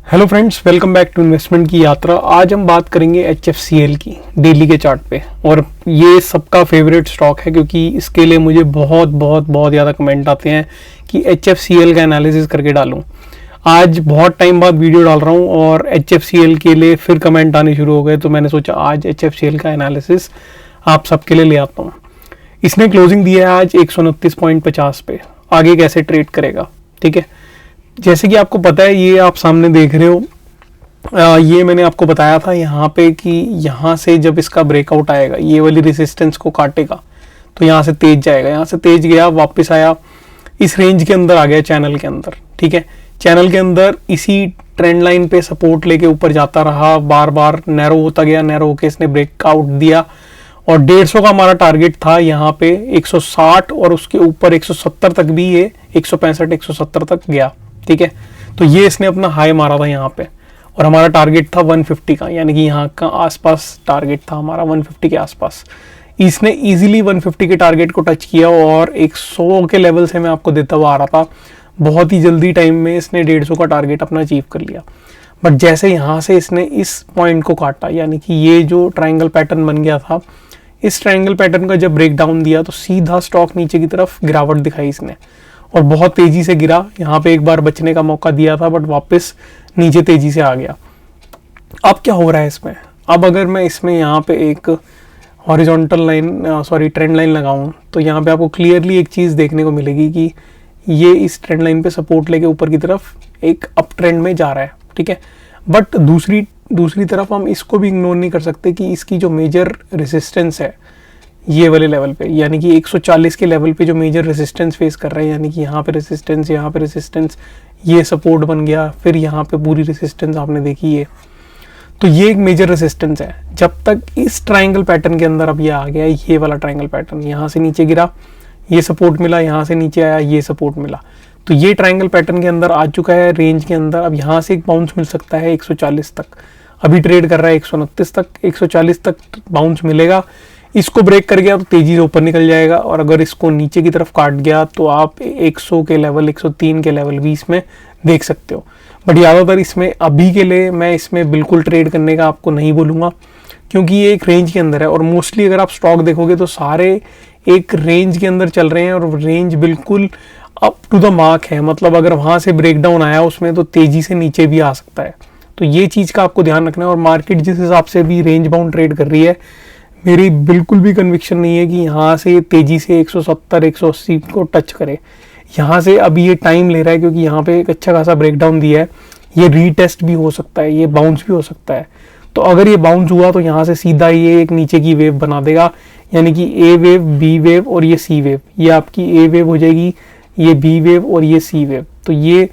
Hello friends, welcome back to investment की यात्रा। आज हम बात करेंगे HFCL की डेली के चार्ट पे। और ये सबका फेवरेट स्टॉक है क्योंकि इसके लिए मुझे बहुत बहुत बहुत ज़्यादा कमेंट आते हैं कि HFCL का एनालिसिस करके डालूं। आज बहुत टाइम बाद वीडियो डाल रहा हूं और HFCL के लिए फिर कमेंट आने शुरू हो गए, तो मैंने सोचा आज HFCL का एनालिसिस आप सबके लिए ले आता हूँ। इसने क्लोजिंग दिया है आज 129.50 पे। आगे कैसे ट्रेड करेगा, ठीक है। जैसे कि आपको पता है, ये आप सामने देख रहे हो, ये मैंने आपको बताया था यहाँ पे कि यहाँ से जब इसका ब्रेकआउट आएगा, ये वाली रेजिस्टेंस को काटेगा तो यहाँ से तेज जाएगा। यहाँ से तेज गया, वापस आया, इस रेंज के अंदर आ गया, चैनल के अंदर, ठीक है। चैनल के अंदर इसी ट्रेंड लाइन पे सपोर्ट लेके ऊपर जाता रहा, बार बार नैरो होता गया, नैरो होके इसने ब्रेकआउट दिया और 150 का हमारा टारगेट था यहाँ पे 160 और उसके ऊपर 170 तक भी, ये 165 170 तक गया, ठीक है। तो ये इसने अपना हाई मारा था यहाँ पे और हमारा टारगेट था 150 का, यानी कि यहाँ का आसपास टारगेट था हमारा 150 के आसपास। इसने इजीली 150 के टारगेट को टच किया और 100 के लेवल से मैं आपको देता हुआ आ रहा था। बहुत ही जल्दी टाइम में इसने 150 का टारगेट अपना अचीव कर लिया। बट जैसे यहाँ से इसने इस पॉइंट को काटा, यानी कि ये जो ट्राइंगल पैटर्न बन गया था, इस ट्राइंगल पैटर्न का जब ब्रेक डाउन दिया तो सीधा स्टॉक नीचे की तरफ गिरावट दिखाई इसने और बहुत तेजी से गिरा। यहाँ पे एक बार बचने का मौका दिया था बट वापस नीचे तेजी से आ गया। अब क्या हो रहा है इसमें? अब अगर मैं इसमें यहाँ पे एक हॉरिजॉन्टल लाइन, ट्रेंड लाइन लगाऊं तो यहाँ पे आपको क्लियरली एक चीज़ देखने को मिलेगी कि ये इस ट्रेंड लाइन पे सपोर्ट लेके ऊपर की तरफ एक अप ट्रेंड में जा रहा है, ठीक है। बट दूसरी तरफ हम इसको भी इग्नोर नहीं कर सकते कि इसकी जो मेजर रेजिस्टेंस है ये वाले लेवल पे, यानी कि 140 के लेवल पे जो मेजर रेजिस्टेंस फेस कर रहे हैं, यानी कि यहाँ पे रेजिस्टेंस, यहाँ पे रेजिस्टेंस, ये सपोर्ट बन गया, फिर यहाँ पे पूरी रेजिस्टेंस आपने देखी है, तो ये एक मेजर रेजिस्टेंस है। जब तक इस ट्राइंगल पैटर्न के अंदर अब ये आ गया, ये वाला ट्राइंगल पैटर्न, यहाँ से नीचे गिरा, ये सपोर्ट मिला, यहाँ से नीचे आया, ये सपोर्ट मिला, तो ये ट्राइंगल पैटर्न के अंदर आ चुका है रेंज के अंदर। अब यहाँ से एक बाउंस मिल सकता है 140 तक, अभी ट्रेड कर रहा है 129 तक, 140 तक बाउंस मिलेगा। इसको ब्रेक कर गया तो तेजी से ऊपर निकल जाएगा और अगर इसको नीचे की तरफ काट गया तो आप 100 के लेवल, 103 के लेवल भी इसमें देख सकते हो। बट ज़्यादातर इसमें अभी के लिए मैं इसमें बिल्कुल ट्रेड करने का आपको नहीं बोलूँगा क्योंकि ये एक रेंज के अंदर है और मोस्टली अगर आप स्टॉक देखोगे तो सारे एक रेंज के अंदर चल रहे हैं और रेंज बिल्कुल अप टू द मार्क है। मतलब अगर वहाँ से ब्रेकडाउन आया उसमें तो तेज़ी से नीचे भी आ सकता है, तो ये चीज़ का आपको ध्यान रखना है। और मार्केट जिस हिसाब से भी रेंज बाउंड ट्रेड कर रही है, मेरी बिल्कुल भी कन्विक्शन नहीं है कि यहाँ से तेज़ी से 170 180 को टच करे। यहाँ से अभी ये टाइम ले रहा है क्योंकि यहाँ पे एक अच्छा खासा ब्रेकडाउन दिया है, ये रीटेस्ट भी हो सकता है, ये बाउंस भी हो सकता है। तो अगर ये बाउंस हुआ तो यहाँ से सीधा ये एक नीचे की वेव बना देगा, यानी कि ए वेव, बी वेव और ये सी वेव। ये आपकी ए वेव हो जाएगी, ये बी वेव और ये सी वेव। तो ये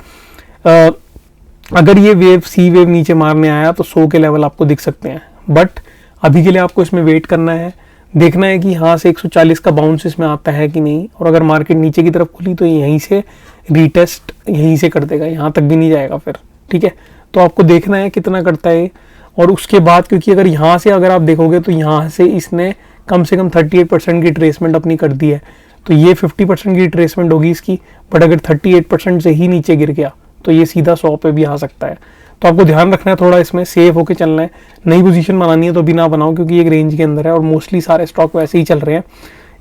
अगर ये वेव सी वेव नीचे मारने आया तो 100 के लेवल आपको दिख सकते हैं। बट अभी के लिए आपको इसमें वेट करना है, देखना है कि यहाँ से 140 का बाउंस इसमें आता है कि नहीं। और अगर मार्केट नीचे की तरफ खुली तो यहीं से रीटेस्ट यहीं से कर देगा, यहाँ तक भी नहीं जाएगा फिर, ठीक है। तो आपको देखना है कितना करता है। और उसके बाद, क्योंकि अगर यहाँ से अगर आप देखोगे तो यहाँ से इसने कम से कम 38% की ट्रेसमेंट अपनी कर दी है, तो ये 50% की ट्रेसमेंट होगी इसकी। बट अगर 38% से ही नीचे गिर गया तो ये सीधा 100 पे भी आ सकता है। तो आपको ध्यान रखना है, थोड़ा इसमें सेफ होकर चलना है। नई पोजीशन बनानी है तो भी ना बनाओ क्योंकि एक रेंज के अंदर है और मोस्टली सारे स्टॉक वैसे ही चल रहे हैं।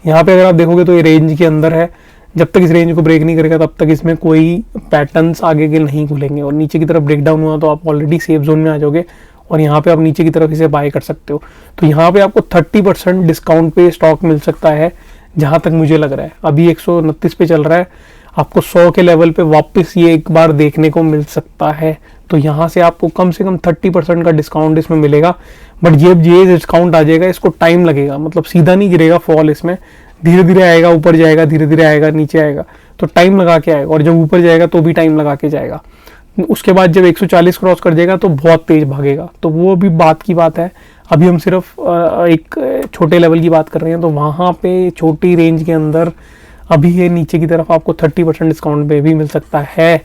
यहाँ पे अगर आप देखोगे तो ये रेंज के अंदर है, जब तक इस रेंज को ब्रेक नहीं करेगा तब तक इसमें कोई पैटर्न्स आगे के नहीं खुलेंगे। और नीचे की तरफ ब्रेकडाउन हुआ तो आप ऑलरेडी सेफ जोन में आ जाओगे और यहाँ पे आप नीचे की तरफ इसे बाय कर सकते हो। तो यहाँ पे आपको 30% डिस्काउंट पे स्टॉक मिल सकता है, जहाँ तक मुझे लग रहा है। अभी 129 पे चल रहा है, आपको 100 के लेवल पे वापस ये एक बार देखने को मिल सकता है। तो यहाँ से आपको कम से कम 30% का डिस्काउंट इसमें मिलेगा। बट ये डिस्काउंट आ जाएगा, इसको टाइम लगेगा, मतलब सीधा नहीं गिरेगा फॉल, इसमें धीरे धीरे आएगा, ऊपर जाएगा, धीरे धीरे आएगा, नीचे आएगा, तो टाइम लगा के आएगा। और जब ऊपर जाएगा तो भी टाइम लगा के जाएगा। उसके बाद जब 140 क्रॉस कर जाएगा तो बहुत तेज भागेगा, तो वो भी बात की बात है। अभी हम सिर्फ एक छोटे लेवल की बात कर रहे हैं, तो वहाँ पे छोटी रेंज के अंदर अभी ये नीचे की तरफ आपको 30% डिस्काउंट पे भी मिल सकता है।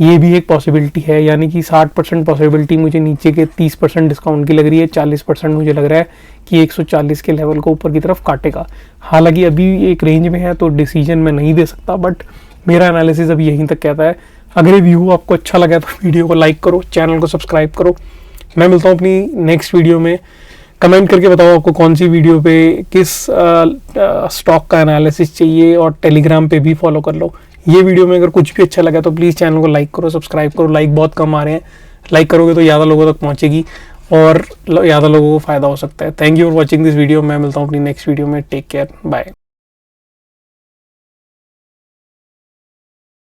ये भी एक पॉसिबिलिटी है, यानी कि 60% पॉसिबिलिटी मुझे नीचे के 30% डिस्काउंट की लग रही है। 40% मुझे लग रहा है कि 140 के लेवल को ऊपर की तरफ काटेगा। हालांकि अभी एक रेंज में है तो डिसीजन मैं नहीं दे सकता, बट मेरा एनालिसिस अभी यहीं तक कहता है अगर ये व्यू आपको अच्छा लगा तो वीडियो को लाइक करो, चैनल को सब्सक्राइब करो। मैं मिलता हूँ अपनी नेक्स्ट वीडियो में। कमेंट करके बताओ आपको कौन सी वीडियो पे किस स्टॉक का एनालिसिस चाहिए, और टेलीग्राम पे भी फॉलो कर लो। ये वीडियो में अगर कुछ भी अच्छा लगा तो प्लीज़ चैनल को लाइक करो, सब्सक्राइब करो। लाइक बहुत कम आ रहे हैं, लाइक करोगे तो ज़्यादा लोगों तक पहुँचेगी और ज़्यादा लोगों को फ़ायदा हो सकता है। Thank you for watching this video. मैं मिलता हूँ अपनी नेक्स्ट वीडियो में। Take care, bye.